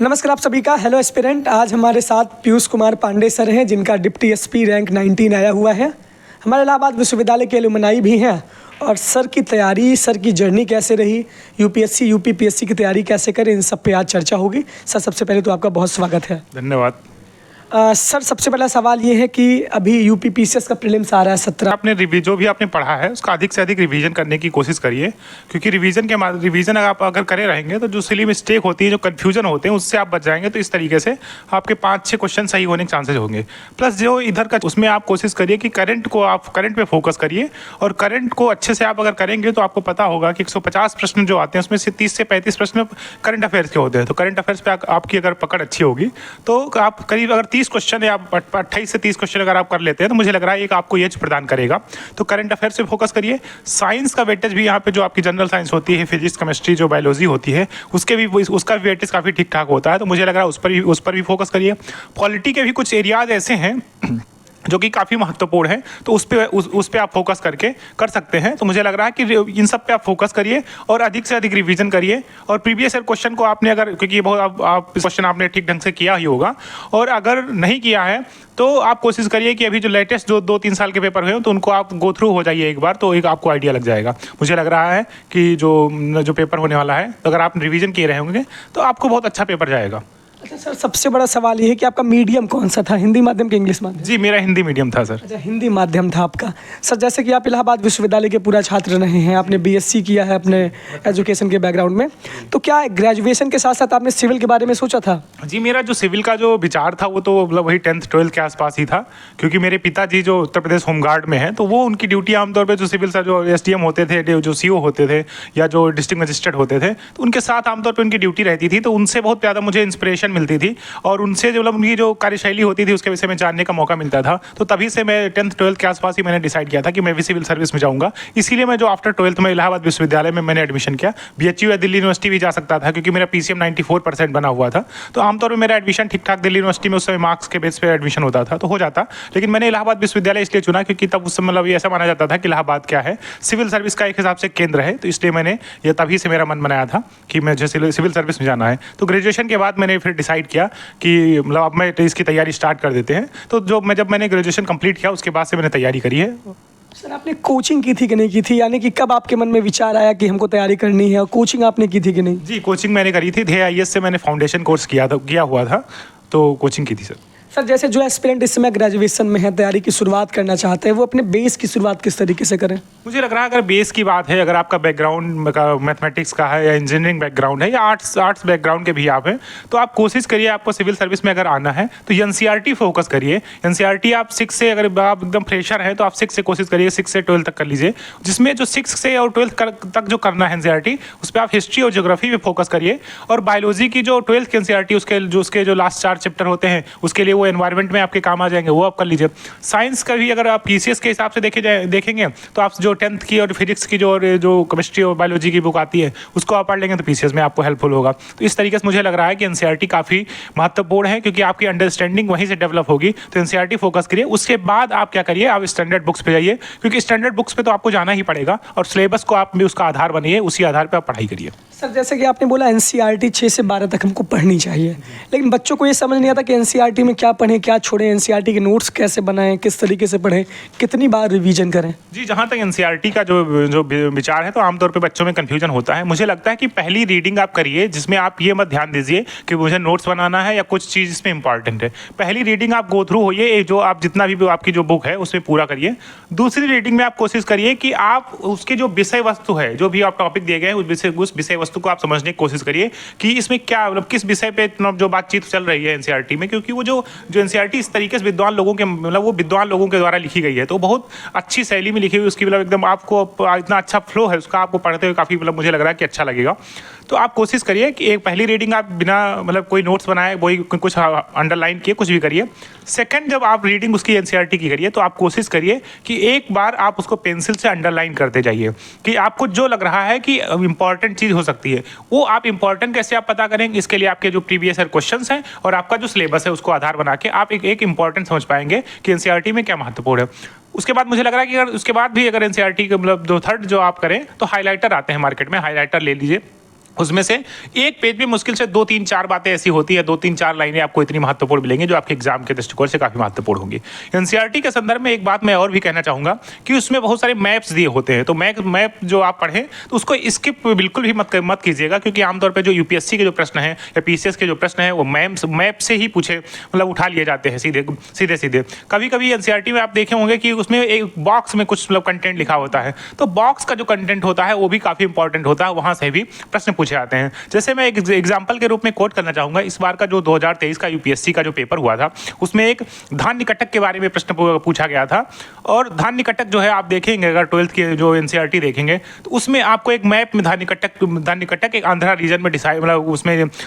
नमस्कार आप सभी का। Hello aspirant. आज हमारे साथ पीयूष कुमार पांडे सर हैं, जिनका डिप्टी एसपी रैंक 19 आया हुआ है। हमारे इलाहाबाद विश्वविद्यालय के एलुमनाई भी हैं। और सर की तैयारी, सर की जर्नी कैसे रही, यूपीएससी यूपीपीएससी की तैयारी कैसे करें, इन सब पे आज चर्चा होगी। सर सबसे पहले तो आपका बहुत स्वागत है। धन्यवाद। सर सबसे पहला सवाल ये है कि अभी यूपीपीसीएस का प्रीलिम्स आ रहा है 17। आपने जो भी आपने पढ़ा है उसका अधिक से अधिक रिवीजन करने की कोशिश करिए, क्योंकि रिवीजन अगर आप करे रहेंगे तो जो सिली मिस्टेक होती है, जो कन्फ्यूजन होते हैं, उससे आप बच जाएंगे। तो इस तरीके से आपके 5-6 क्वेश्चन सही होने के चांसेस होंगे। प्लस जो इधर का उसमें आप कोशिश करिए कि करंट पे फोकस करिए। और करंट को अच्छे से आप अगर करेंगे तो आपको पता होगा कि 150 प्रश्न जो आते हैं उसमें से 30 से 35 प्रश्न करंट अफेयर्स के होते हैं। तो करंट अफेयर्स पे आपकी अगर पकड़ अच्छी होगी तो आप करीब अगर 30 क्वेश्चन या 28 से 30 क्वेश्चन अगर आप कर लेते हैं तो मुझे लग रहा है एक आपको एज प्रदान करेगा। तो करंट अफेयर्स पे फोकस करिए। साइंस का वेटेज भी यहाँ पे जो आपकी जनरल साइंस होती है, फिजिक्स, केमिस्ट्री, जो बायोलॉजी होती है, उसका वेटेज काफ़ी ठीक ठाक होता है। तो मुझे लग रहा है उस पर भी फोकस करिए। पॉलिटी के भी कुछ एरियाज ऐसे हैं जो कि काफ़ी महत्वपूर्ण है, तो उस पे आप फोकस करके कर सकते हैं। तो मुझे लग रहा है कि इन सब पे आप फोकस करिए और अधिक से अधिक रिवीजन करिए। और प्रीवियस ईयर क्वेश्चन को आपने अगर, क्योंकि बहुत आप क्वेश्चन आपने ठीक ढंग से किया ही होगा, और अगर नहीं किया है तो आप कोशिश करिए कि अभी जो लेटेस्ट जो 2-3 साल के पेपर हुए हैं तो उनको आप गो थ्रू हो जाइए एक बार, तो एक आपको आइडिया लग जाएगा। मुझे लग रहा है कि जो पेपर होने वाला है, तो अगर आप रिवीजन किए रहे होंगे तो आपको बहुत अच्छा पेपर जाएगा। अच्छा सर, सबसे बड़ा सवाल ये है कि आपका मीडियम कौन सा था, हिंदी माध्यम के इंग्लिश माध्यम? जी, मेरा हिंदी मीडियम था सर। अच्छा, हिंदी माध्यम था आपका। सर जैसे कि आप इलाहाबाद विश्वविद्यालय के पूरा छात्र रहे हैं, आपने बीएससी किया है अपने एजुकेशन के बैकग्राउंड में, तो क्या ग्रेजुएशन के साथ साथ आपने सिविल के बारे में सोचा था? जी, मेरा जो सिविल का जो विचार था वो तो मतलब वही 10th 12th के आसपास ही था, क्योंकि मेरे पिताजी जो उत्तर प्रदेश होमगार्ड में हैं, तो वो उनकी ड्यूटी आमतौर पे जो सिविल सर जो एसडीएम होते थे, जो सीओ होते थे, या जो डिस्ट्रिक्ट मजिस्ट्रेट होते थे, तो उनके साथ आमतौर पर उनकी ड्यूटी रहती थी। तो उनसे बहुत ज़्यादा मुझे इंस्पिरेशन मिलती थी और उनसे जो मतलब उनकी जो कार्यशैली होती थी उसके विषय में जानने का मौका मिलता था। तो तभी से मैं 10th 12th के आसपास ही मैंने डिसाइड किया था कि मैं भी सिविल सर्विस में जाऊंगा। इसीलिए मैं जो आफ्टर 12th में इलाहाबाद विश्वविद्यालय में मैंने एडमिशन किया। बीएचयू या दिल्ली यूनिवर्सिटी भी जा सकता था, क्योंकि मेरा पीसीएम 94% बना हुआ था। तो आमतौर पर मेरा एडमिशन ठीक ठाक दिल्ली यूनिवर्सिटी में उस समय मार्क्स के बेस पर एडमिशन होता था, तो हो जाता। लेकिन मैंने इलाहाबाद विश्वविद्यालय इसलिए चुना क्योंकि तब उस समय मतलब ऐसा माना जाता था कि इलाहाबाद क्या है, सिविल सर्विस का एक हिसाब से केंद्र है। तो इसलिए मैंने ये तभी से मेरा मन बनाया था कि मुझे सिविल सर्विस में जाना है। तो ग्रेजुएशन के बाद मैंने फिर डिसाइड किया कि मतलब अब मैं इसकी तैयारी स्टार्ट कर देते हैं। तो जब मैंने ग्रेजुएशन कंप्लीट किया उसके बाद से मैंने तैयारी करी है। सर आपने कोचिंग की थी कि नहीं की थी, यानी कि कब आपके मन में विचार आया कि हमको तैयारी करनी है, और कोचिंग आपने की थी कि नहीं? जी, कोचिंग मैंने करी थी। ध्येय आईएएस से मैंने फाउंडेशन कोर्स किया हुआ था, तो कोचिंग की थी सर। सर जैसे जो एस्पिरेंट इस समय ग्रेजुएशन में है, तैयारी की शुरुआत करना चाहते हैं, वो अपने बेस की शुरुआत किस तरीके से करें? मुझे लग रहा है अगर बेस की बात है, अगर आपका बैकग्राउंड का मैथमेटिक्स का है या इंजीनियरिंग बैकग्राउंड है या आर्ट्स बैकग्राउंड के भी आप हैं, तो आप कोशिश करिए, आपको सिविल सर्विस में अगर आना है तो एनसीईआरटी फोकस करिए। एनसीईआरटी आप 6 से, अगर आप एकदम फ्रेशर हैं तो आप 6 से कोशिश करिए, 6 से 12 तक कर लीजिए। जिसमें जो 6 से और 12 तक जो करना है एनसीईआरटी, उस पर आप हिस्ट्री और ज्योग्राफी पे फोकस करिए। और बायोलॉजी की जो 12th की एनसीईआरटी, उसके जो लास्ट 4 चैप्टर होते हैं, उसके लिए वो एनवायरमेंट में आपके काम आ जाएंगे, वो आप कर लीजिए। साइंस का भी अगर आप पीसीएस के हिसाब से देखेंगे तो आप जो 10th की और फिजिक्स की जो केमिस्ट्री और बायोलॉजी की बुक आती है उसको आप पढ़ लेंगे तो पीसीएस में आपको हेल्पफुल होगा। तो इस तरीके से मुझे लग रहा है कि एनसीईआरटी काफ़ी महत्वपूर्ण है, क्योंकि आपकी अंडरस्टैंडिंग वहीं से डेवलप होगी। तो एनसीईआरटी फोकस करिए। उसके बाद आप क्या करिए, आप स्टैंडर्ड बुक्स पे जाइए, क्योंकि स्टैंडर्ड बुक्स पे तो आपको जाना ही पड़ेगा, और सिलेबस को आप भी उसका आधार बनिए, उसी आधार पर आप पढ़ाई करिए। सर जैसे कि आपने बोला एनसीईआरटी 6 से 12 तक हमको पढ़नी चाहिए, लेकिन बच्चों को ये समझ नहीं आता कि एनसीईआरटी में क्या पढ़ें क्या छोड़ें, एनसीईआरटी के नोट्स कैसे बनाएं, किस तरीके से पढ़ें, कितनी बार रिवीजन करें? जी, जहाँ तक एनसीईआरटी का जो विचार है, तो आमतौर पे बच्चों में कन्फ्यूजन होता है। मुझे लगता है कि पहली रीडिंग आप करिए, जिसमें आप ये मत ध्यान दीजिए कि मुझे नोट्स बनाना है या कुछ चीज़ इसमें इंपॉर्टेंट है। पहली रीडिंग आप गो थ्रू होइए, जो आप जितना भी आपकी जो बुक है उसमें पूरा करिए। दूसरी रीडिंग में आप कोशिश करिए कि आप उसके जो विषय वस्तु है, जो भी आप टॉपिक दिए गए हैं, उस विषय वस्तु को आप समझने की कोशिश करिए कि इसमें क्या मतलब किस विषय पे जो बातचीत चल रही है एनसीईआरटी में। क्योंकि वो जो एनसीईआरटी इस तरीके से विद्वान लोगों के द्वारा लिखी गई है, तो बहुत अच्छी शैली में लिखी हुई, उसकी मतलब एकदम आपको इतना अच्छा फ्लो है उसका, आपको पढ़ते हुए काफ़ी मतलब मुझे लग रहा है कि अच्छा लगेगा। तो आप कोशिश करिए कि एक पहली रीडिंग आप बिना मतलब कोई नोट्स बनाए, वही कुछ अंडरलाइन किए, कुछ भी करिए। सेकंड, जब आप रीडिंग उसकी एनसीईआरटी की करिए तो आप कोशिश करिए कि एक बार आप उसको पेंसिल से अंडरलाइन करते जाइए, कि आपको जो लग रहा है कि इंपॉर्टेंट चीज़ हो सकती है, वो आप इंपॉर्टेंट कैसे आप पता करेंगे। इसके लिए आपके जो प्रीवियस ईयर क्वेश्चंस हैं और आपका जो सिलेबस है उसको आधार बना के आप एक इंपॉर्टेंट समझ पाएंगे कि एनसीईआरटी में क्या महत्वपूर्ण है। उसके बाद मुझे लग रहा है कि अगर उसके बाद भी अगर एनसीईआरटी के मतलब 2/3 जो आप करें, तो हाईलाइटर आते हैं मार्केट में, हाईलाइटर ले लीजिए। उसमें से एक पेज में मुश्किल से 2-3-4 बातें ऐसी होती है, 2-3-4 लाइनें आपको इतनी महत्वपूर्ण मिलेंगी जो आपके एग्जाम के दृष्टिकोण से काफ़ी महत्वपूर्ण होंगी। एनसीईआरटी के संदर्भ में एक बात मैं और भी कहना चाहूँगा कि उसमें बहुत सारे मैप्स दिए होते हैं, तो मैप जो आप पढ़ें तो उसको स्किप बिल्कुल भी मत कीजिएगा, क्योंकि आमतौर पर जो यूपीएससी के जो प्रश्न हैं या पीसीएस के जो प्रश्न हैं वो मैप से ही पूछे मतलब उठा लिए जाते हैं सीधे। कभी कभी एनसीईआरटी में आप देखे होंगे कि उसमें एक बॉक्स में कुछ मतलब कंटेंट लिखा होता है, तो बॉक्स का जो कंटेंट होता है वो भी काफ़ी इंपॉर्टेंट होता है, वहाँ से भी प्रश्न पूछे जाते हैं। जैसे मैं एक एग्जांपल के रूप में कोट करना चाहूंगा, इस बार का जो 2023 का यूपीएससी का जो पेपर हुआ था उसमें एक धान्य कटक के बारे में प्रश्न पूछा गया था। और धान्य कटक जो है आप देखेंगे, अगर 12th के जो एनसीईआरटी देखेंगे तो उसमें आपको एक मैप में धान्य कटक एक आंध्रा रीजन में डिसाइड मतलब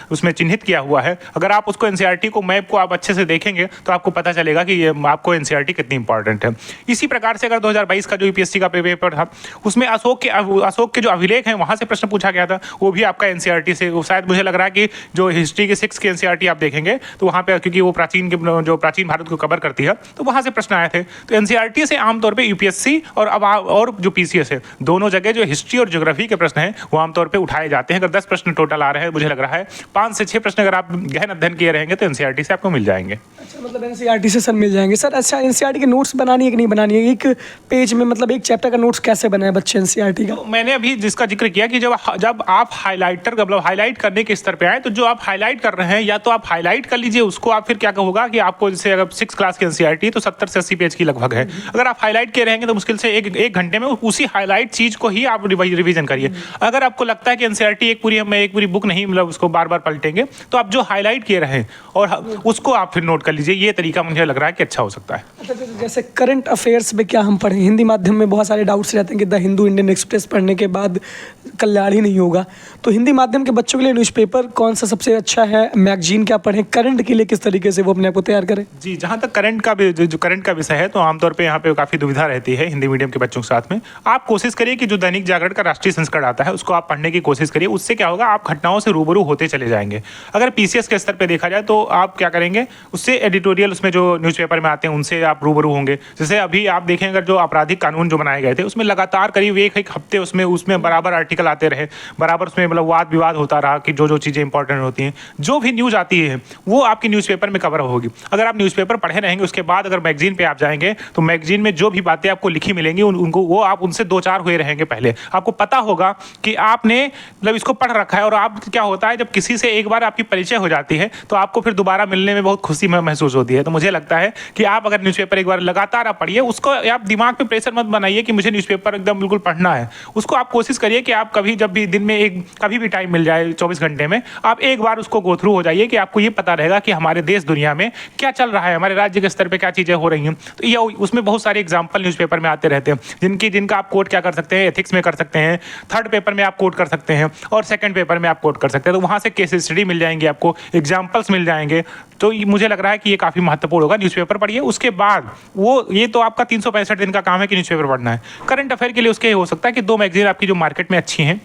उसमें चिन्हित किया हुआ है। अगर आप उसको एनसीईआरटी को मैप को आप अच्छे से देखेंगे तो आपको पता चलेगा कि ये आपको एनसीईआरटी कितनी इंपॉर्टेंट है। इसी प्रकार से अगर 2022 का जो यूपीएससी का पेपर था उसमें अशोक के जो अभिलेख हैं वहां से प्रश्न पूछा गया था, वो भी आपका एनसीईआरटी से शायद मुझे लग रहा है कि जो हिस्ट्री के 6 के एनसीईआरटी आप देखेंगे तो वहाँ पे क्योंकि वो प्राचीन भारत को कवर करती है तो वहाँ से प्रश्न आए थे। तो एनसीईआरटी से आमतौर पे यूपीएससी और जो पीसीएस है दोनों जगह जो हिस्ट्री और ज्योग्राफी के प्रश्न हैं वो आमतौर पे उठाए जाते हैं। अगर 10 प्रश्न टोटल आ रहे हैं, मुझे लग रहा है 5 से 6 प्रश्न अगर आप गहन अध्ययन किए रहेंगे तो एनसीईआरटी से आपको मिल जाएंगे। अच्छा, मतलब एनसीईआरटी से सर मिल जाएंगे। सर अच्छा, एनसीईआरटी के नोट्स बनानी है कि नहीं बनानी है? एक पेज में मतलब एक चैप्टर का नोट्स कैसे बनाए बच्चे एनसीईआरटी का? तो मैंने अभी जिसका जिक्र किया कि जब आप हाईलाइट करने के स्तर पे आए तो जो आप हाईलाइट कर रहे हैं या तो आप हाईलाइट कर लीजिए उसको, आप फिर क्या होगा कि आपको जैसे अगर 6 क्लास की एनसीईआरटी तो 70 से 80 पेज की लगभग है, अगर आप हाईलाइट किए रहेंगे तो मुश्किल से एक घंटे में उसी हाईलाइट चीज को ही आप रिवीजन करिए। अगर आपको लगता है कि एनसीईआरटी एक पूरी बुक नहीं मतलब उसको बार बार पलटेंगे तो आप जो हाईलाइट किए रहे और उसको आप फिर नोट कर लीजिए। ये तरीका मुझे लग रहा है कि अच्छा हो सकता है। अच्छा, जैसे करंट अफेयर्स में क्या हम पढ़ें? हिंदी माध्यम में बहुत सारे डाउट्स रहते हैं कि द हिंदू, इंडियन एक्सप्रेस पढ़ने के बाद कल्याण ही नहीं होगा, तो हिंदी माध्यम के बच्चों के लिए न्यूज़पेपर कौन सा सबसे अच्छा है? मैगजीन क्या पढ़ें? करंट के लिए किस तरीके से वो अपने आप को तैयार करें? जी, जहाँ तक करंट का विषय है तो आमतौर पे यहाँ पे काफ़ी दुविधा रहती है हिंदी मीडियम के बच्चों के साथ में। आप कोशिश करिए कि जो दैनिक जागरण का राष्ट्रीय संस्करण आता है उसको आप पढ़ने की कोशिश करिए। उससे क्या होगा, आप घटनाओं से रूबरू होते चले जाएंगे। अगर पीसीएस के स्तर पर देखा जाए तो आप क्या करेंगे, उससे एडिटोरियल उसमें जो न्यूज़पेपर में आते हैं उनसे आप रूबरू होंगे। जैसे अभी आप देखें अगर जो आपराधिक कानून जो बनाए गए थे उसमें लगातार करीब एक हफ्ते उसमें बराबर आर्टिकल आते रहे, बराबर उसमें मतलब वाद विवाद होता रहा कि जो चीज़ें इंपॉर्टेंट होती हैं, जो भी न्यूज़ आती है वो आपकी न्यूज़पेपर में कवर होगी। अगर आप न्यूज़पेपर पढ़े रहेंगे उसके बाद अगर मैगजीन पे आप जाएंगे तो मैगजीन में जो भी बातें आपको लिखी मिलेंगी उनको वो आप उनसे 2-4 हुए रहेंगे पहले। आपको पता होगा कि आपने मतलब इसको पढ़ रखा है। और आप क्या होता है जब किसी से एक बार आपकी परिचय हो जाती है तो आपको फिर दोबारा मिलने में बहुत खुशी महसूस होती है। तो मुझे लगता है कि आप अगर न्यूज़पेपर एक बार लगातार आप पढ़िए, उसको आप दिमाग पे प्रेशर मत बनाइए कि मुझे न्यूज़पेपर एकदम बिल्कुल पढ़ना है। उसको आप कोशिश करिए कि आप कभी जब भी दिन में कभी भी टाइम मिल जाए 24 घंटे में आप एक बार उसको गो थ्रू हो जाइए कि आपको ये पता रहेगा कि हमारे देश दुनिया में क्या चल रहा है, हमारे राज्य के स्तर पे क्या चीज़ें हो रही हैं। तो ये उसमें बहुत सारे एग्जाम्पल न्यूज़पेपर में आते रहते हैं जिनका आप कोट क्या कर सकते हैं, एथिक्स में कर सकते हैं, थर्ड पेपर में आप कोट कर सकते हैं और सेकंड पेपर में आप कोट कर सकते हैं। तो वहाँ से केस स्टडी मिल जाएंगे, आपको एग्जाम्पल्स मिल जाएंगे। तो मुझे लग रहा है कि ये काफ़ी महत्वपूर्ण होगा। न्यूज़पेपर पढ़िए, उसके बाद ये तो आपका 365 दिन का काम है कि न्यूज़पेपर पढ़ना है। करंट अफेयर के लिए उसके हो सकता है कि 2 मैगजीन आपकी जो मार्केट में अच्छी हैं,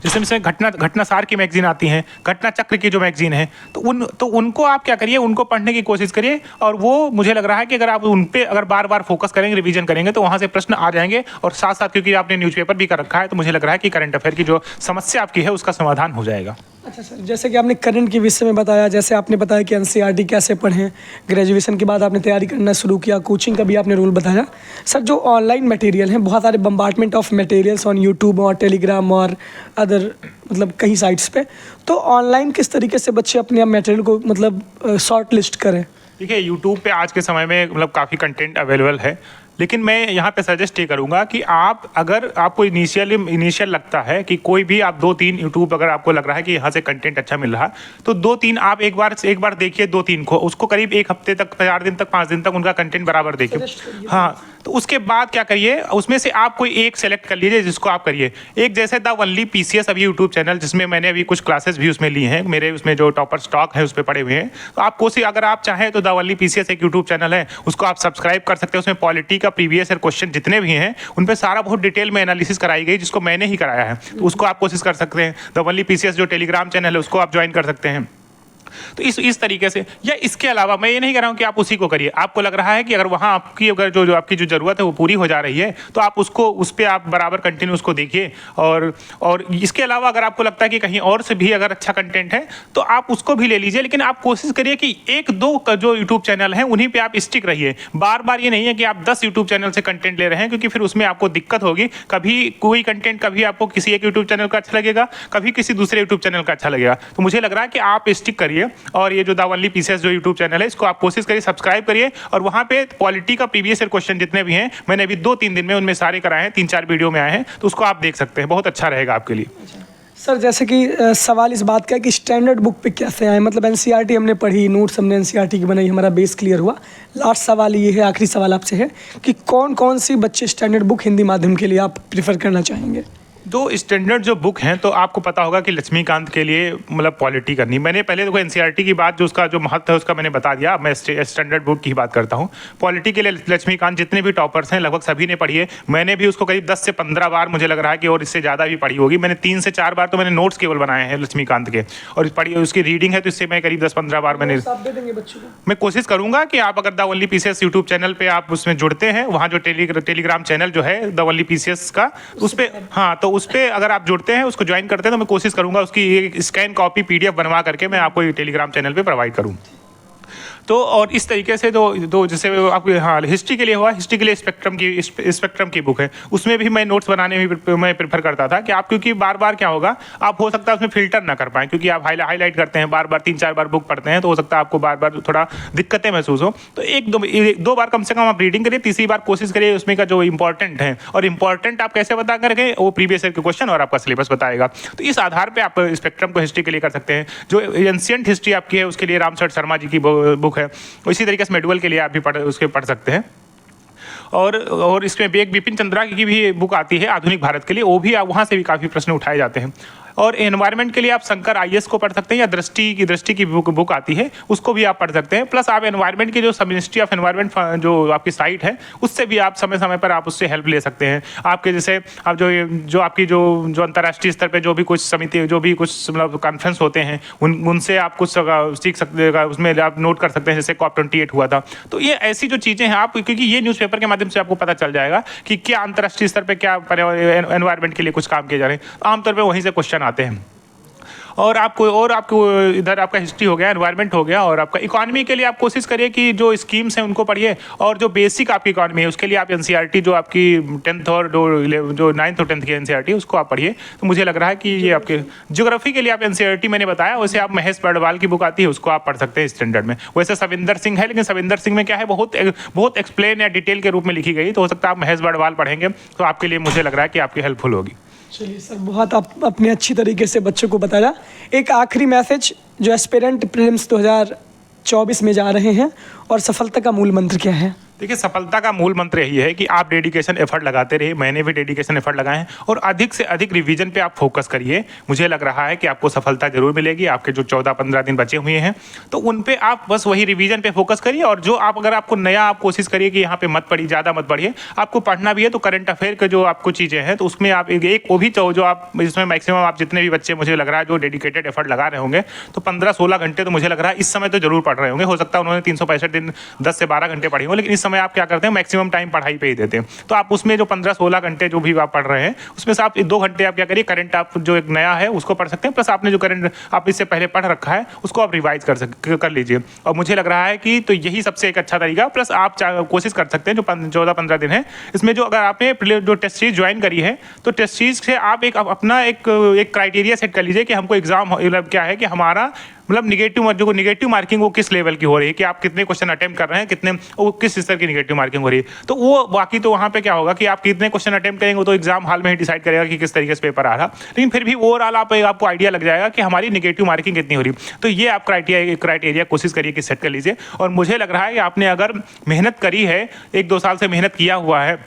जिसमें घटनासार की मैगजीन आती हैं, घटना चक्र की जो मैगजीन है, तो उनको आप क्या करिए, उनको पढ़ने की कोशिश करिए। और वो मुझे लग रहा है कि अगर आप उन पे अगर बार बार फोकस करेंगे, रिवीजन करेंगे तो वहाँ से प्रश्न आ जाएंगे। और साथ साथ क्योंकि आपने न्यूज़पेपर भी कर रखा है तो मुझे लग रहा है कि करंट अफेयर की जो समस्या आपकी है उसका समाधान हो जाएगा। अच्छा सर, जैसे कि आपने करंट के विषय में बताया, जैसे आपने बताया कि एनसीईआरटी कैसे पढ़ें, ग्रेजुएशन के बाद आपने तैयारी करना शुरू किया, कोचिंग का भी आपने रूल बताया। सर जो ऑनलाइन मटेरियल हैं, बहुत सारे bombardment of materials on YouTube और टेलीग्राम और अदर मतलब कई साइट्स पे, तो ऑनलाइन किस तरीके से बच्चे अपने मटेरियल को मतलब शॉर्ट लिस्ट करें? देखिए, यूट्यूब पे आज के समय में मतलब काफ़ी कंटेंट अवेलेबल है, लेकिन मैं यहाँ पे सजेस्ट ये करूँगा कि अगर आपको इनिशियल लगता है कि कोई भी आप 2-3 यूट्यूब अगर आपको लग रहा है कि यहाँ से कंटेंट अच्छा मिल रहा है तो 2-3 आप एक बार देखिए, 2-3 को उसको करीब 1 हफ्ते तक, 4 दिन तक, 5 दिन तक उनका कंटेंट बराबर देखिए। हाँ, तो उसके बाद क्या करिए, उसमें से आप कोई एक सेलेक्ट कर लीजिए जिसको आप करिए। एक जैसे द ओनली पीसीएस अभी यूट्यूब चैनल, जिसमें मैंने अभी कुछ क्लासेस भी उसमें ली हैं, मेरे उसमें जो टॉपर स्टॉक है उस पर पड़े हुए हैं। तो आप कोशिश अगर आप चाहें तो द ओनली पीसीएस एक यूट्यूब चैनल है, उसको आप सब्सक्राइब कर सकते हैं। उसमें पॉलिटी का प्रीवियस ईयर क्वेश्चन जितने भी हैं उन पर सारा बहुत डिटेल में एनालिसिस कराई गई, जिसको मैंने ही कराया है। तो उसको आप कोशिश कर सकते हैं। द ओनली पीसीएस जो टेलीग्राम चैनल है उसको आप ज्वाइन कर सकते हैं। तो इस तरीके से, या इसके अलावा मैं ये नहीं कह रहा हूँ कि आप उसी को करिए, आपको लग रहा है कि अगर वहाँ आपकी अगर जो आपकी जो ज़रूरत है वो पूरी हो जा रही है तो आप उसको उस पर आप बराबर कंटिन्यू उसको देखिए। और इसके अलावा अगर आपको लगता है कि कहीं और से भी अगर अच्छा कंटेंट है तो आप उसको भी ले लीजिए, लेकिन आप कोशिश करिए कि एक दो जो यूट्यूब चैनल हैं उन्हीं पर आप स्टिक रहिए। बार बार ये नहीं है कि आप 10 यूट्यूब चैनल से कंटेंट ले रहे हैं, क्योंकि फिर उसमें आपको दिक्कत होगी। कभी कोई कंटेंट कभी आपको किसी एक यूट्यूब चैनल का अच्छा लगेगा, कभी किसी दूसरे यूट्यूब चैनल का अच्छा लगेगा। तो मुझे लग रहा है कि आप स्टिक करिए, और ये जो द ओनली पीसेस जो यूट्यूब चैनल है इसको आप कोशिश करिए सब्सक्राइब करिए, और वहाँ पे पॉलिटी का प्रीवियस ईयर क्वेश्चन जितने भी हैं मैंने अभी 2-3 दिन में उनमें सारे कराए हैं, 3-4 वीडियो में आए हैं, तो उसको आप देख सकते हैं, बहुत अच्छा रहेगा आपके लिए। सर जैसे कि सवाल इस बात का है कि स्टैंडर्ड बुक पे कैसे आए, मतलब एनसीईआरटी हमने पढ़ी, नोट्स हमने एनसीईआरटी की बनाई, हमारा बेस क्लियर हुआ। लास्ट सवाल ये है, आखिरी सवाल आपसे है कि कौन कौन सी बच्चे स्टैंडर्ड बुक हिंदी माध्यम के लिए आप प्रेफर करना चाहेंगे? दो स्टैंडर्ड जो बुक हैं तो आपको पता होगा कि लक्ष्मीकांत के लिए मतलब पॉलिटी करनी, मैंने पहले देखो एनसीईआरटी की बात जो उसका जो महत्व है उसका मैंने बता दिया। मैं स्टैंडर्ड बुक की बात करता हूँ। पॉलिटी के लिए लक्ष्मीकांत जितने भी टॉपर्स हैं लगभग सभी ने पढ़ी है। मैंने भी उसको करीब 10 से 15 बार मुझे लग रहा है कि और इससे ज़्यादा भी पढ़ी होगी। मैंने 3 से 4 बार तो मैंने नोट्स केवल बनाए हैं लक्ष्मीकांत के, और पढ़ी उसकी रीडिंग है तो इससे मैं करीब 10-15 बार मैंने। मैं कोशिश करूंगा कि आप अगर the only PCS YouTube channel पे आप उसमें जुड़ते हैं, वहाँ जो टेलीग्राम चैनल जो है द ओनली पीसीएस का, उस पर हाँ, तो उस पर अगर आप जुड़ते हैं उसको ज्वाइन करते हैं तो मैं कोशिश करूंगा उसकी एक स्कैन कॉपी पीडीएफ बनवा करके मैं आपको टेलीग्राम चैनल पे प्रोवाइड करूं। तो और इस तरीके से दो जैसे आपके हाँ हिस्ट्री के लिए हुआ, हिस्ट्री के लिए स्पेक्ट्रम की बुक है, उसमें भी मैं नोट्स बनाने में मैं प्रेफर करता था कि आप, क्योंकि बार बार क्या होगा आप हो सकता है उसमें फिल्टर ना कर पाएँ, क्योंकि आप हाईलाइट करते हैं बार बार 3-4 बार बुक पढ़ते हैं, तो हो सकता है आपको बार बार थोड़ा दिक्कतें महसूस हो। तो एक दो बार कम से कम आप रीडिंग करिए, तीसरी बार कोशिश करिए उसमें का जो इंपॉर्टेंट है, और इंपॉर्टेंट आप कैसे बता करके वो प्रीवियस ईयर के क्वेश्चन और आपका सिलेबस बताएगा। तो इस आधार पर आप स्पेक्ट्रम को हिस्ट्री के लिए कर सकते हैं। जो एंशिएंट हिस्ट्री आपकी है उसके लिए रामशरण शर्मा जी की बुक है, इसी तरीके से मेडुअल के लिए आप भी उसके पढ़ सकते हैं। और इसमें एक बिपिन चंद्रा की भी बुक आती है आधुनिक भारत के लिए, वो भी वहाँ से भी काफ़ी प्रश्न उठाए जाते हैं। और एनवायरनमेंट के लिए आप शंकर आईएएस को पढ़ सकते हैं, या दृष्टि की बुक आती है उसको भी आप पढ़ सकते हैं। प्लस आप एनवायरनमेंट की जो सब मिनिस्ट्री ऑफ एनवायरनमेंट जो आपकी साइट है उससे भी आप समय समय पर आप उससे हेल्प ले सकते हैं। आपके जैसे आप जो आपकी जो अंतर्राष्ट्रीय स्तर पर जो भी कुछ समिति जो भी कुछ मतलब कॉन्फ्रेंस होते हैं उनसे आप कुछ सीख सकते हैं, उसमें आप नोट कर सकते हैं, जैसे COP28 हुआ था। तो ये ऐसी जो चीज़ें हैं आप, क्योंकि ये न्यूज़पेपर के माध्यम से आपको पता चल जाएगा कि क्या अंतर्राष्ट्रीय स्तर पर क्या एनवायरनमेंट के लिए कुछ काम किए जा रहे हैं, आमतौर पर वहीं से क्वेश्चन आते हैं। और आपको इधर आपका हिस्ट्री हो गया, एनवायरनमेंट हो गया, और आपका इकोनॉमी के लिए आप कोशिश करिए कि जो स्कीम्स हैं उनको पढ़िए, और जो बेसिक आपकी इकोनॉमी है उसके लिए आप एनसीईआरटी जो आपकी 10th और जो 9th और 10th की एनसीईआरटी उसको आप पढ़िए। तो मुझे लग रहा है कि ये आपके ज्योग्राफी के लिए आप एनसीईआरटी मैंने बताया, वैसे आप महेश बर्डवाल की बुक आती है उसको आप पढ़ सकते हैं स्टैंडर्ड में। वैसे सविंदर सिंह है, लेकिन सविंदर सिंह में क्या है बहुत एक्सप्लेन या डिटेल के रूप में लिखी गई, तो हो सकता है आप महेश बर्डवाल पढ़ेंगे तो आपके लिए मुझे लग रहा है कि आपकी हेल्पफुल होगी। चलिए सर, बहुत आप अपने अच्छी तरीके से बच्चों को बताया। एक आखिरी मैसेज जो एस्पिरेंट प्रीलिम्स 2024 में जा रहे हैं, और सफलता का मूल मंत्र क्या है? देखिए, सफलता का मूल मंत्र यही है कि आप डेडिकेशन एफर्ट लगाते रहिए। मैंने भी डेडिकेशन एफर्ट लगाए हैं, और अधिक से अधिक रिवीजन पे आप फोकस करिए। मुझे लग रहा है कि आपको सफलता जरूर मिलेगी। आपके जो 14-15 दिन बचे हुए हैं तो उन पे आप बस वही रिवीजन पे फोकस करिए, और जो आप अगर आपको नया आप कोशिश करिए कि यहाँ पे मत पढ़िए, ज़्यादा मत पढ़िए। आपको पढ़ना भी है तो करंट अफेयर के जो आपको चीज़ें हैं तो उसमें आप एक वो भी जो आप इसमें मैक्सिमम आप जितने भी बच्चे मुझे लग रहा है जो डेडिकेटेड एफर्ट लगा रहे होंगे तो 15-16 घंटे तो मुझे लग रहा है इस समय तो जरूर पढ़ रहे होंगे। हो सकता है उन्होंने 365 दिन 10 से 12 घंटे पढ़ी हो, लेकिन इस समय आप क्या करते हैं मैक्सिमम टाइम पढ़ाई पे ही देते हैं। तो आप उसमें जो 15-16 घंटे जो भी आप पढ़ रहे हैं उसमें से आप 2 घंटे आप क्या करिए, करंट आप जो एक नया है उसको पढ़ सकते हैं, प्लस आपने जो करंट आप इससे पहले पढ़ रखा है उसको आप रिवाइज कर लीजिए। और मुझे लग रहा है कि तो यही सबसे एक अच्छा तरीका। प्लस आप कोशिश कर सकते हैं जो 14-15 दिन है इसमें जो अगर आपने जो टेस्ट सीरीज ज्वाइन करी है तो टेस्ट सीरीज से आप अपना एक क्राइटेरिया सेट कर लीजिए कि हमको एग्जाम मतलब क्या है कि हमारा मतलब निगेटिव मार्किंग वो किस लेवल की हो रही है, कि आप कितने क्वेश्चन अटेम्प्ट कर रहे हैं, कितने वो किस स्तर की निगेटिव मार्किंग हो रही है। तो वो बाकी तो वहाँ पे क्या होगा कि आप कितने क्वेश्चन अटेम्प्ट करेंगे वो तो एग्जाम हॉल में ही डिसाइड करेगा कि किस तरीके से पेपर आ रहा, लेकिन फिर भी ओवरऑल आपको आइडिया लग जाएगा कि हमारी निगेटिव मार्किंग कितनी हो रही। तो ये आप क्राइटेरिया कोशिश करिए कि सेट कर लीजिए। और मुझे लग रहा है कि आपने अगर मेहनत करी है, 1-2 साल से मेहनत किया हुआ है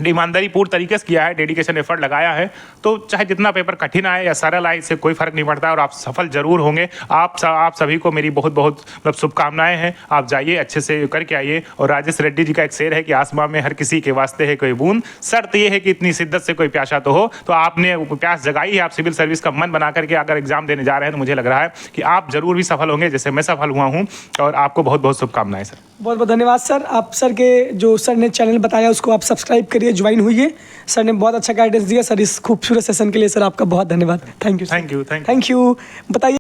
ईमानदारी पूर्ण तरीके से किया है, डेडिकेशन एफर्ट लगाया है, तो चाहे जितना पेपर कठिन आए या सरल आए, इससे कोई फर्क नहीं पड़ता और आप सफल जरूर होंगे। आप सभी को मेरी बहुत बहुत मतलब शुभकामनाएं हैं। आप जाइए, अच्छे से करके आइए। और राजेश रेड्डी जी का एक शेर है कि आसमां में हर किसी के वास्ते है कोई बूंद, शर्त यह है कि इतनी शिद्दत से कोई प्यासा तो हो। तो आपने प्यास जगाई है, आप सिविल सर्विस का मन बना करके अगर एग्जाम देने जा रहे हैं तो मुझे लग रहा है कि आप जरूर भी सफल होंगे, जैसे मैं सफल हुआ हूँ। और आपको बहुत बहुत शुभकामनाएं सर। बहुत बहुत धन्यवाद सर। आप सर के जो सर ने चैनल बताया उसको आप सब्सक्राइब करिए, ज्वाइन हुई। सर ने बहुत अच्छा गाइडेंस दिया सर। इस खूबसूरत सेशन के लिए सर आपका बहुत धन्यवाद। Thank you. Thank you. Thank you. बताइए।